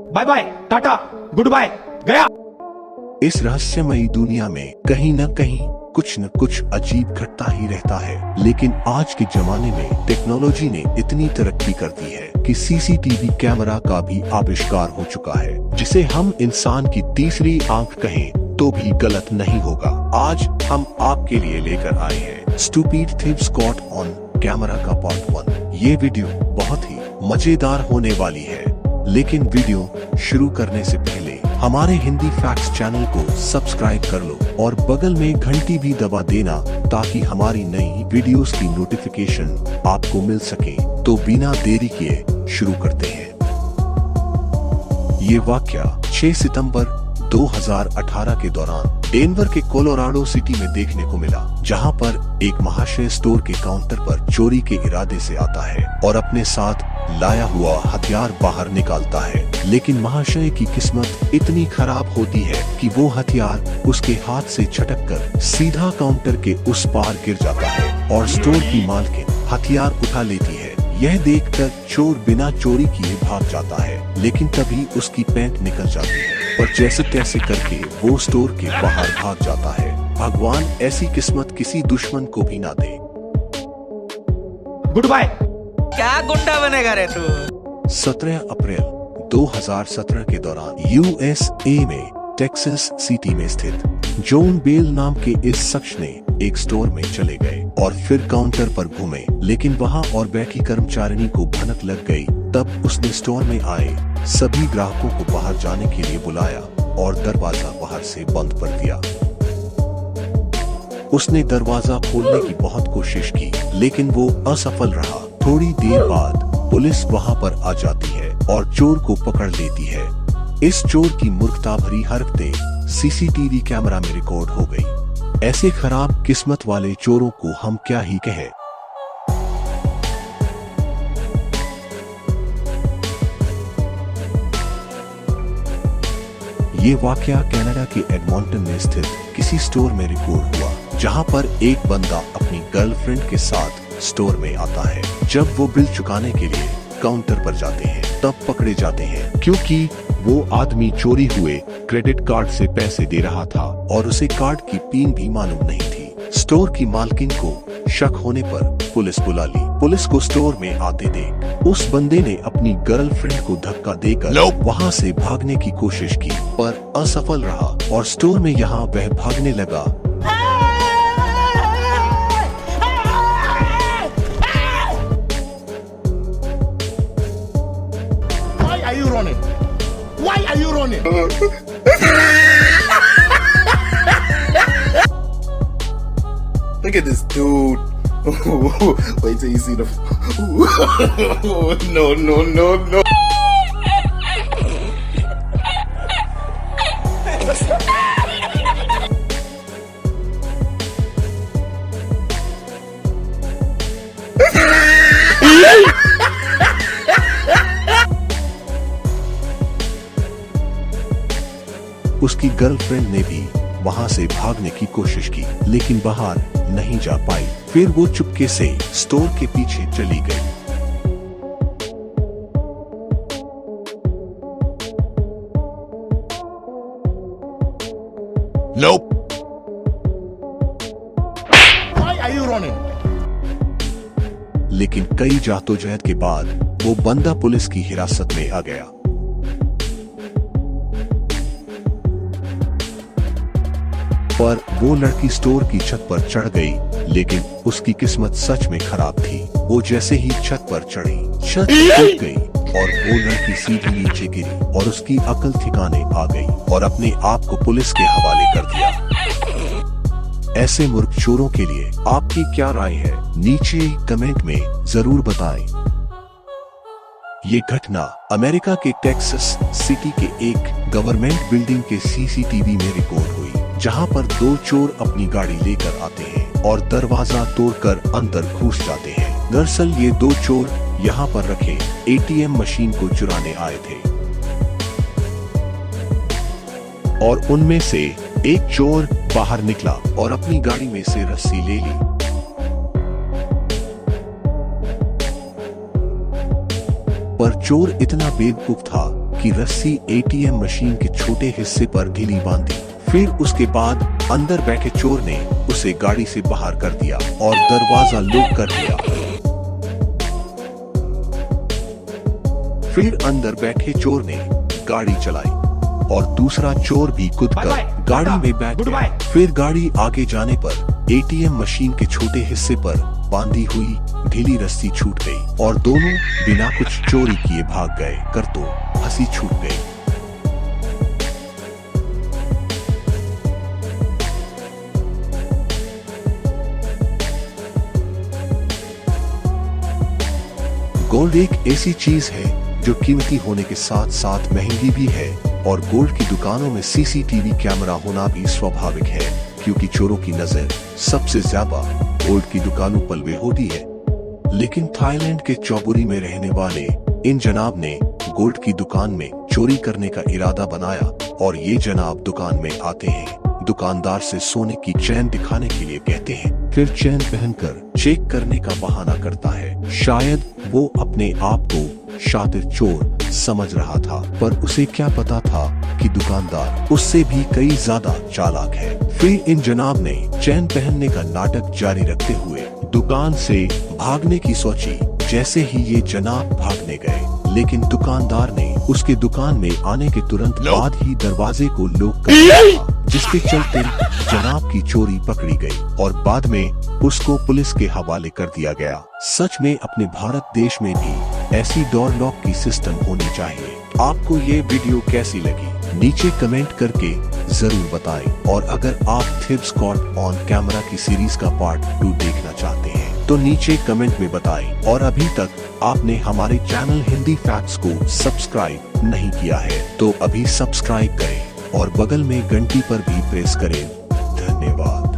Bye bye, tata, good bye, गया। इस रहस्यमयी दुनिया में कहीं न कहीं कुछ न कुछ अजीब घटता ही रहता है। लेकिन आज के जमाने में टेक्नोलॉजी ने इतनी तरक्की कर दी है कि सीसीटीवी कैमरा का भी आविष्कार हो चुका है, जिसे हम इंसान की तीसरी आंख कहें तो भी गलत नहीं होगा। आज हम आपके लिए लेकर आए हैं stupid things caught on camera का पार्ट 1। ये वीडियो बहुत ही मजेदार होने वाली है, लेकिन वीडियो शुरू करने से पहले हमारे हिंदी फैक्ट्स चैनल को सब्सक्राइब कर लो और बगल में घंटी भी दबा देना, ताकि हमारी नई वीडियोस की नोटिफिकेशन आपको मिल सके। तो बिना देरी किए शुरू करते हैं। ये वाकया 6 सितंबर 2018 के दौरान डेनवर के कोलोराडो सिटी में देखने को मिला, जहां पर एक महाशय स्टोर के काउंटर पर चोरी के इरादे से आता है और अपने साथ लाया हुआ हथियार बाहर निकालता है। लेकिन महाशय की किस्मत इतनी खराब होती है कि वो हथियार उसके हाथ से छटककर सीधा काउंटर के उस पार गिर जाता है और स्टोर की मालकिन हथियार उठा लेती है। यह देखकर चोर बिना चोरी किए भाग जाता है, लेकिन तभी उसकी पैंट निकल जाती है और जैसे तैसे करके वो स्टोर के बाहर भाग जाता है। भगवान ऐसी किस्मत किसी दुश्मन को भी ना दे। Good bye. क्या गुंडा बनेगा रे तू? 17 अप्रैल 2017 के दौरान यूएसए में टेक्सास सिटी में स्थित जॉन बेल नाम के इस शख्स ने एक स्टोर में चले गए और फिर काउंटर पर घूमे, लेकिन वहां और बैठी कर्मचारिणी को भनक लग गई। तब उसने स्टोर में आए सभी ग्राहकों को बाहर जाने के लिए बुलाया और दरवाजा बाहर से बंद कर दिया। उसने दरवाजा खोलने की बहुत कोशिश की, लेकिन वो असफल रहा। थोड़ी देर बाद पुलिस वहां पर आ जाती है और चोर को पकड़ लेती है। इस चोर की मूर्खता भरी हरकतें सीसीटीवी कैमरा में रिकॉर्ड हो गई। ऐसे खराब किस्मत वाले चोरों को हम क्या ही कहें। ये वाकया कनाडा के एडमंटन में स्थित किसी स्टोर में रिकॉर्ड हुआ, जहां पर एक बंदा अपनी गर्लफ्रेंड के साथ स्टोर में आता है। जब वो बिल चुकाने के लिए काउंटर पर जाते हैं, तब पकड़े जाते हैं, क्योंकि वो आदमी चोरी हुए क्रेडिट कार्ड से पैसे दे रहा था और उसे कार्ड की पिन भी मालूम नहीं थी। स्टोर की मालकिन को शक होने पर पुलिस बुला ली। पुलिस को स्टोर में आते देख उस बंदे ने अपनी गर्लफ्रेंड को धक्का देकर वहां से भागने की कोशिश की, पर असफल रहा और स्टोर में यहाँ वह भागने लगा। Why are you running? Why are you running? Look at this dude. Wait till you see the. No. उसकी गर्लफ्रेंड ने भी वहां से भागने की कोशिश की, लेकिन बाहर नहीं जा पाई। फिर वो चुपके से स्टोर के पीछे चली गई। Nope. Why are you running? लेकिन कई जद्दोजहद के बाद वो बंदा पुलिस की हिरासत में आ गया। पर वो लड़की स्टोर की छत पर चढ़ गई, लेकिन उसकी किस्मत सच में खराब थी। वो जैसे ही छत पर चढ़ी, छत टूट गई और वो लड़की सीधी नीचे गिरी और उसकी अकल ठिकाने आ गई और अपने आप को पुलिस के हवाले कर दिया। ऐसे मूर्ख चोरों के लिए आपकी क्या राय है, नीचे कमेंट में जरूर बताएं। ये घटना अमेरिका के टेक्सास सिटी के एक गवर्नमेंट बिल्डिंग के सीसीटीवी में रिकॉर्ड हुई, जहां पर 2 चोर अपनी गाड़ी लेकर आते हैं और दरवाजा तोड़कर अंदर घुस जाते हैं। दरअसल ये 2 चोर यहां पर रखे एटीएम मशीन को चुराने आए थे और उनमें से एक चोर बाहर निकला और अपनी गाड़ी में से रस्सी ले ली। पर चोर इतना बेवकूफ था की रस्सी एटीएम मशीन के छोटे हिस्से पर ढीली बांधी। फिर उसके बाद अंदर बैठे चोर ने उसे गाड़ी से बाहर कर दिया और दरवाजा लॉक कर दिया। फिर अंदर बैठे चोर ने गाड़ी चलाई और दूसरा चोर भी कूदकर गाड़ी में बैठ गया। फिर गाड़ी आगे जाने पर एटीएम मशीन के छोटे हिस्से पर बांधी हुई ढीली रस्सी छूट गई और दोनों बिना कुछ चोरी किए भाग गए कर तो हंसी छूट गई। गोल्ड एक ऐसी चीज है जो कीमती होने के साथ साथ महंगी भी है और गोल्ड की दुकानों में सीसीटीवी कैमरा होना भी स्वाभाविक है, क्योंकि चोरों की नजर सबसे ज्यादा गोल्ड की दुकानों पर भी होती है। लेकिन थाईलैंड के चौबुरी में रहने वाले इन जनाब ने गोल्ड की दुकान में चोरी करने का इरादा बनाया और ये जनाब दुकान में आते हैं, दुकानदार से सोने की चैन दिखाने के लिए कहते हैं, फिर चैन पहनकर चेक करने का बहाना करता है। शायद वो अपने आप को शातिर चोर समझ रहा था, पर उसे क्या पता था कि दुकानदार उससे भी कई ज्यादा चालाक है। फिर इन जनाब ने चैन पहनने का नाटक जारी रखते हुए दुकान से भागने की सोची। जैसे ही ये जनाब भागने गए, लेकिन दुकानदार ने उसके दुकान में आने के तुरंत बाद ही दरवाजे को लॉक कर दिया, जिसके चलते जनाब की चोरी पकड़ी गई और बाद में उसको पुलिस के हवाले कर दिया गया। सच में अपने भारत देश में भी ऐसी डोर लॉक की सिस्टम होनी चाहिए। आपको ये वीडियो कैसी लगी नीचे कमेंट करके जरूर बताएं और अगर आप थिप्स कॉट ऑन कैमरा की सीरीज का पार्ट 2 देखना चाहते हैं तो नीचे कमेंट में बताएं। और अभी तक आपने हमारे चैनल हिंदी फैक्ट्स को सब्सक्राइब नहीं किया है तो अभी सब्सक्राइब करें और बगल में घंटी पर भी प्रेस करें। धन्यवाद।